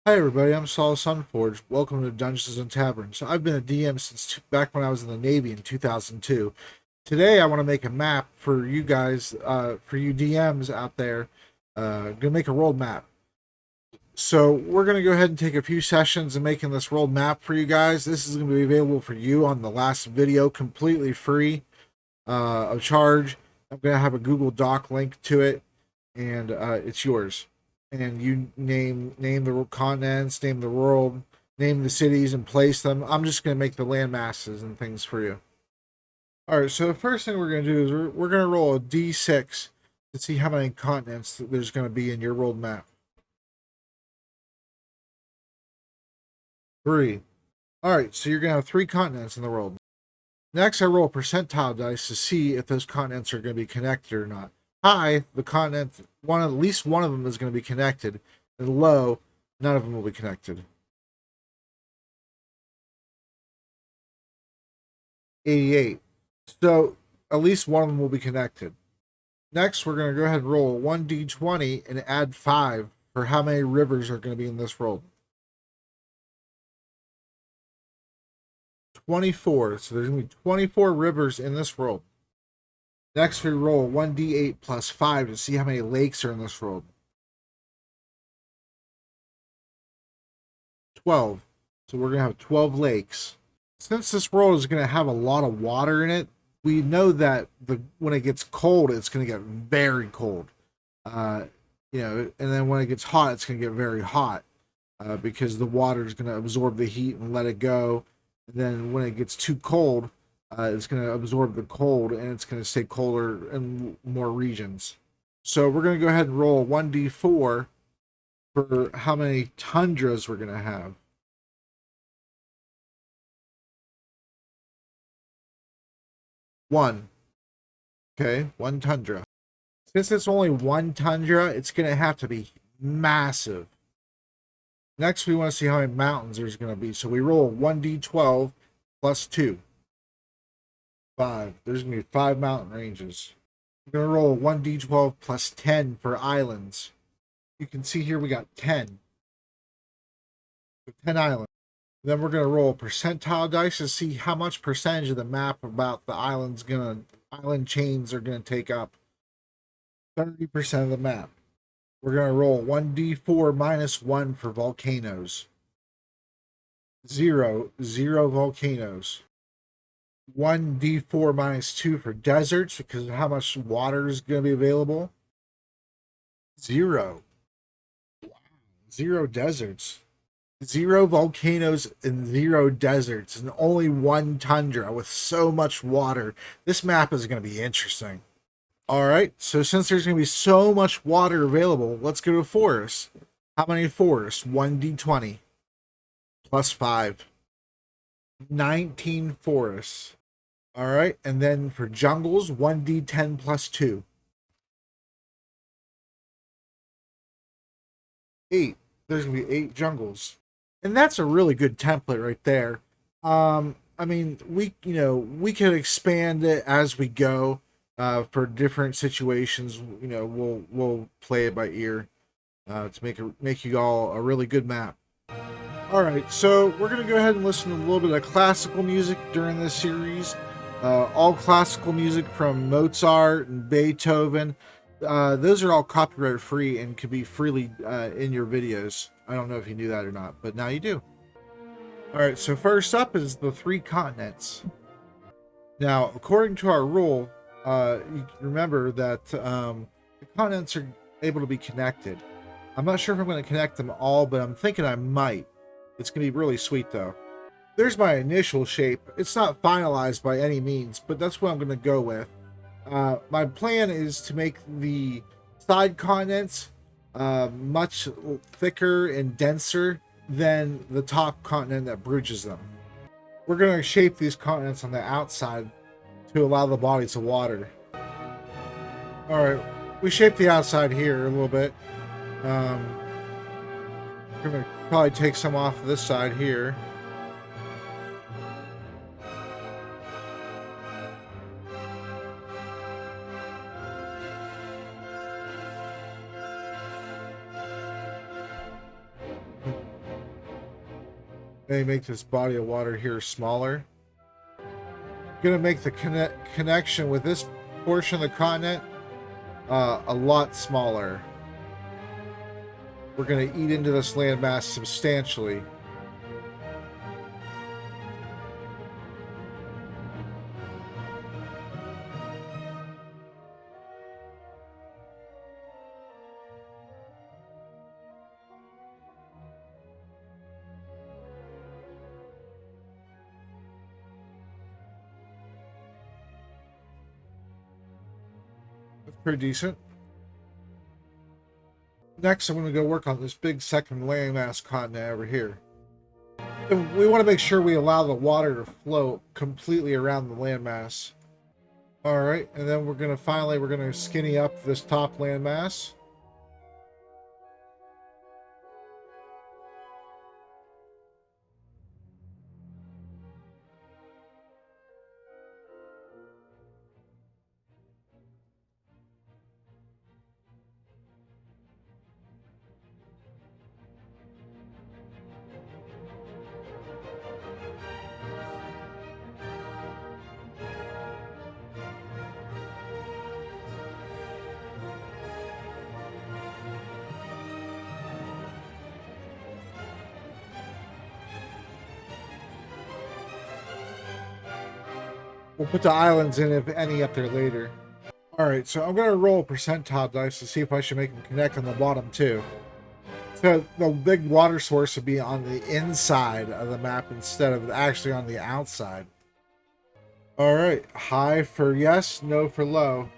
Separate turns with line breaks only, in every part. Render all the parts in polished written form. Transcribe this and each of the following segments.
Hi everybody, I'm Saul Sunforge. Welcome to Dungeons and Taverns. I've been a DM since back when I was in the Navy in 2002. Today I want to make a map for you guys, for you DMs out there. Gonna make a world map. So we're gonna go ahead and take a few sessions in making this world map for you guys. This is gonna be available for you on the last video, completely free, of charge. I'm gonna have a Google Doc link to it, and it's yours. And you name the continents, name the world, name the cities, and place them. I'm just gonna make the land masses and things for you. All right. So the first thing we're gonna do is we're gonna roll a d6 to see how many continents there's gonna be in your world map. 3. All right. So you're gonna have 3 continents in the world. Next, I roll a percentile dice to see if those continents are going to be connected or not. High, the continent, at least one of them is going to be connected, and low, none of them will be connected. 88. So at least one of them will be connected. Next, we're going to go ahead and roll 1d20 and add 5 for how many rivers are going to be in this world. 24. So there's going to be 24 rivers in this world. Next, we roll 1d8 plus 5 to see how many lakes are in this world. 12. So we're going to have 12 lakes. Since this world is going to have a lot of water in it, we know that when it gets cold, it's going to get very cold. And then when it gets hot, it's going to get very hot because the water is going to absorb the heat and let it go. And then when it gets too cold, it's going to absorb the cold and it's going to stay colder in more regions. So we're going to go ahead and roll 1d4 for how many tundras we're going to have. 1. Okay, 1 tundra. Since it's only 1 tundra, it's going to have to be massive. Next, we want to see how many mountains there's going to be. So we roll 1d12 plus 2. 5. There's going to be 5 mountain ranges. We're going to roll 1d12 plus 10 for islands. You can see here we got 10. 10 islands. Then we're going to roll percentile dice to see how much percentage of the map about the island chains are going to take up. 30% of the map. We're going to roll 1d4 minus 1 for volcanoes. 0 volcanoes. 1d4 minus 2 for deserts because of how much water is going to be available. 0. 0 deserts. 0 volcanoes and 0 deserts, and only 1 tundra with so much water. This map is going to be interesting. All right, so since there's going to be so much water available, let's go to forests. How many forests? 1d20 plus 5. 19 forests. All right, and then for jungles, 1d10 plus 2. 8. There's going to be 8 jungles. And that's a really good template right there. I mean, we can expand it as we go for different situations. We'll play it by ear to make you all a really good map. All right, so we're gonna go ahead and listen to a little bit of classical music during this series. All classical music from Mozart and Beethoven. Those are all copyright free and can be freely in your videos. I don't know if you knew that or not, but now you do. All right, so first up is the 3 continents. Now, according to our rule, you remember that the continents are able to be connected. I'm not sure if I'm going to connect them all, but I'm thinking I might. It's going to be really sweet, though. There's my initial shape. It's not finalized by any means, but that's what I'm going to go with. My plan is to make the side continents much thicker and denser than the top continent that bridges them. We're going to shape these continents on the outside to allow the bodies of water. Alright, we shaped the outside here a little bit. We're going to probably take some off of this side here. Maybe make this body of water here smaller. Gonna make the connection with this portion of the continent a lot smaller. We're gonna eat into this landmass substantially. That's pretty decent. Next, I'm going to go work on this big second landmass continent over here. And we want to make sure we allow the water to flow completely around the landmass. All right, and then we're going to skinny up this top landmass. We'll put the islands in, if any, up there later. Alright, so I'm going to roll a percentile dice to see if I should make them connect on the bottom too. So the big water source would be on the inside of the map instead of actually on the outside. Alright, high for yes, no for low.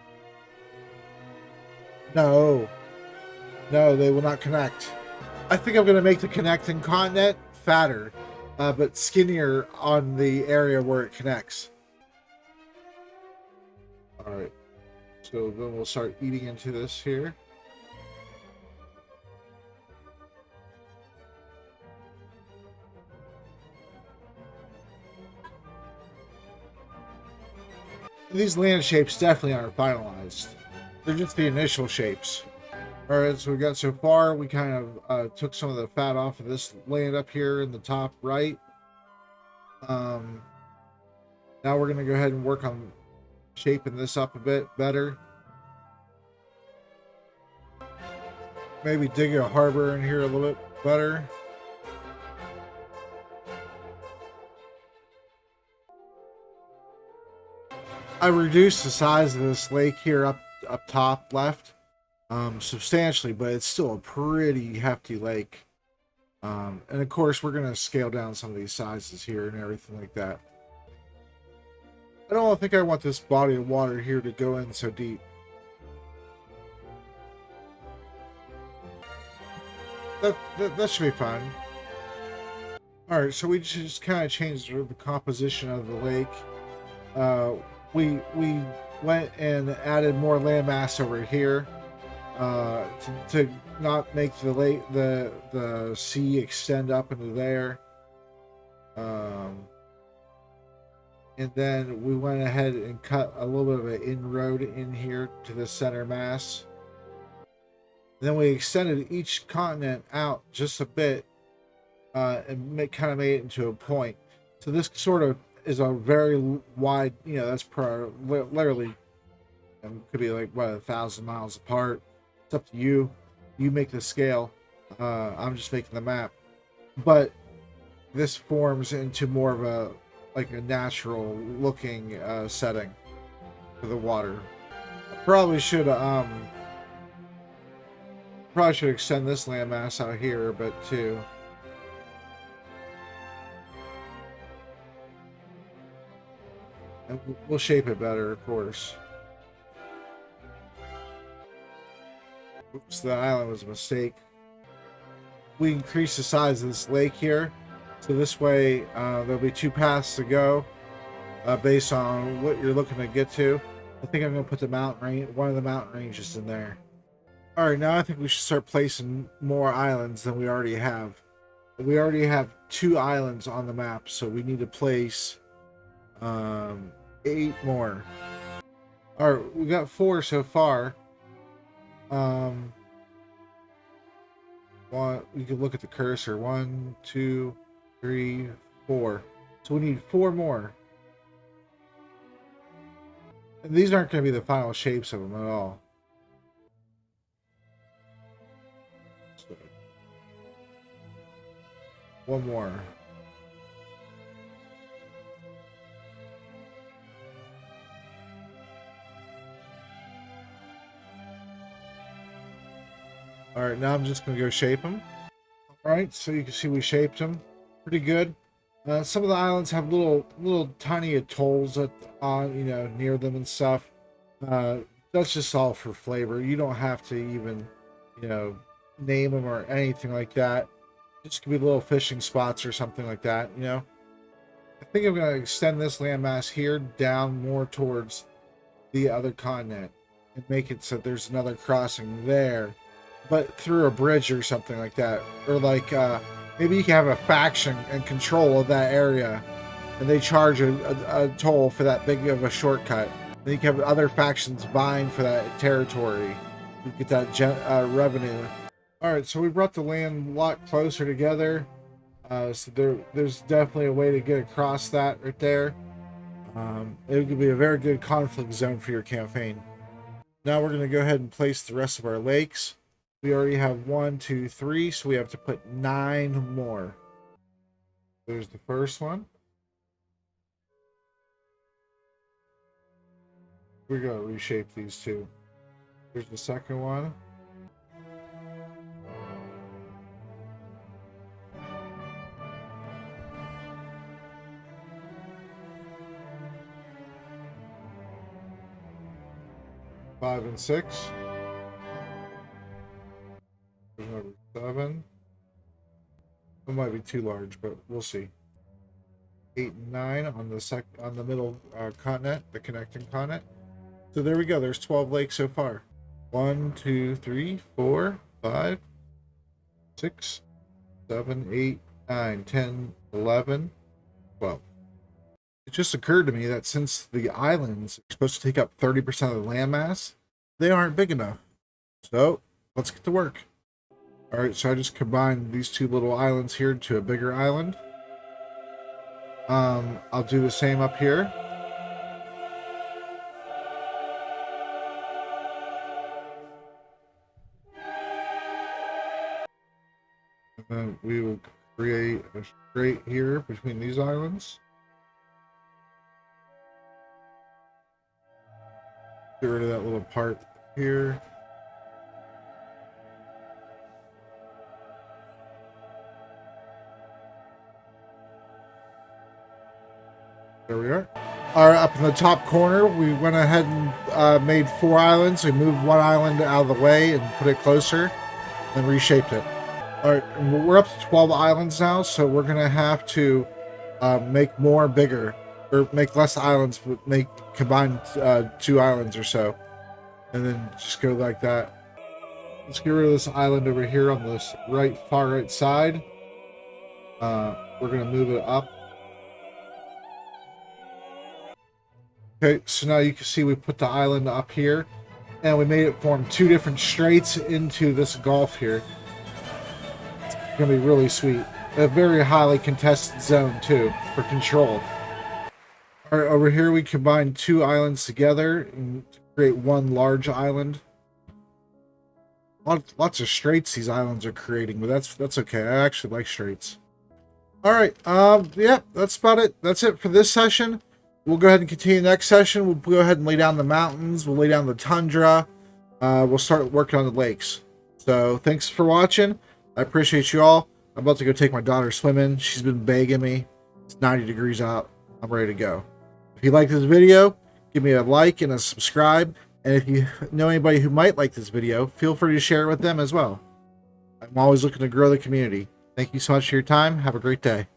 No. No, they will not connect. I think I'm going to make the connecting continent fatter, but skinnier on the area where it connects. Alright, so then we'll start eating into this here. These land shapes definitely aren't finalized. They're just the initial shapes. Alright, so we got so far, we kind of took some of the fat off of this land up here in the top right. Now we're going to go ahead and work on shaping this up a bit better. Maybe dig a harbor in here a little bit better. I reduced the size of this lake here up top left substantially, but it's still a pretty hefty lake. And of course, we're going to scale down some of these sizes here and everything like that. I don't think I want this body of water here to go in so deep. That should be fine. Alright, so we just kind of changed the composition of the lake. We went and added more landmass over here to not make the lake, the sea extend up into there. And then we went ahead and cut a little bit of an inroad in here to the center mass. And then we extended each continent out just a bit and kind of made it into a point. So this sort of is a very wide, that's literally, could be like, 1,000 miles apart. It's up to you. You make the scale. I'm just making the map. But this forms into more of a natural looking setting for the water. I probably should extend this landmass out here a bit too. And we'll shape it better, of course. Oops, the island was a mistake. We increased the size of this lake here. So this way, there'll be two paths to go based on what you're looking to get to. I think I'm going to put the one of the mountain ranges in there. Alright, now I think we should start placing more islands than we already have. We already have 2 islands on the map, so we need to place 8 more. Alright, we got 4 so far. You can look at the cursor. 1, 2, 3, 4. So we need 4 more. And these aren't going to be the final shapes of them at all. So, 1 more. Alright, now I'm just going to go shape them. Alright, so you can see we shaped them pretty good. Some of the islands have little tiny atolls near them and stuff. That's just all for flavor. You don't have to even, name them or anything like that. Just could be little fishing spots or something like that, I think I'm going to extend this landmass here down more towards the other continent and make it so there's another crossing there, but through a bridge or something like that. Or like, maybe you can have a faction in control of that area, and they charge a toll for that big of a shortcut. Then you can have other factions vying for that territory. You get that revenue. Alright, so we brought the land a lot closer together. So there's definitely a way to get across that right there. It could be a very good conflict zone for your campaign. Now we're going to go ahead and place the rest of our lakes. We already have 1, 2, 3, so we have to put 9 more. There's the first one. We're going to reshape these two. There's the second one. Five and 6. There's number 7. It might be too large, but we'll see. 8 and 9 on the middle continent, the connecting continent. So there we go. There's 12 lakes so far. 1, 2, 3, 4, 5, 6, 7, 8, 9, 10, 11, 12. It just occurred to me that since the islands are supposed to take up 30% of the landmass, they aren't big enough. So let's get to work. All right, so I just combined these two little islands here to a bigger island. I'll do the same up here. And then we will create a strait here between these islands. Get rid of that little part here. There we are. Alright, up in the top corner, we went ahead and made 4 islands. We moved 1 island out of the way and put it closer, and reshaped it. Alright, we're up to 12 islands now, so we're going to have to make more bigger. Or make less islands, but combine 2 islands or so. And then just go like that. Let's get rid of this island over here on this far right side. We're going to move it up. Okay, so now you can see we put the island up here. And we made it form 2 different straits into this gulf here. It's going to be really sweet. A very highly contested zone, too, for control. Alright, over here we combine 2 islands together and create 1 large island. Lots of straits these islands are creating, but that's okay. I actually like straits. Alright, yeah, that's about it. That's it for this session. We'll go ahead and continue next session. We'll go ahead and lay down the mountains. We'll lay down the tundra. We'll start working on the lakes. So, thanks for watching. I appreciate you all. I'm about to go take my daughter swimming. She's been begging me. It's 90 degrees out. I'm ready to go. If you like this video, give me a like and a subscribe. And if you know anybody who might like this video, feel free to share it with them as well. I'm always looking to grow the community. Thank you so much for your time. Have a great day.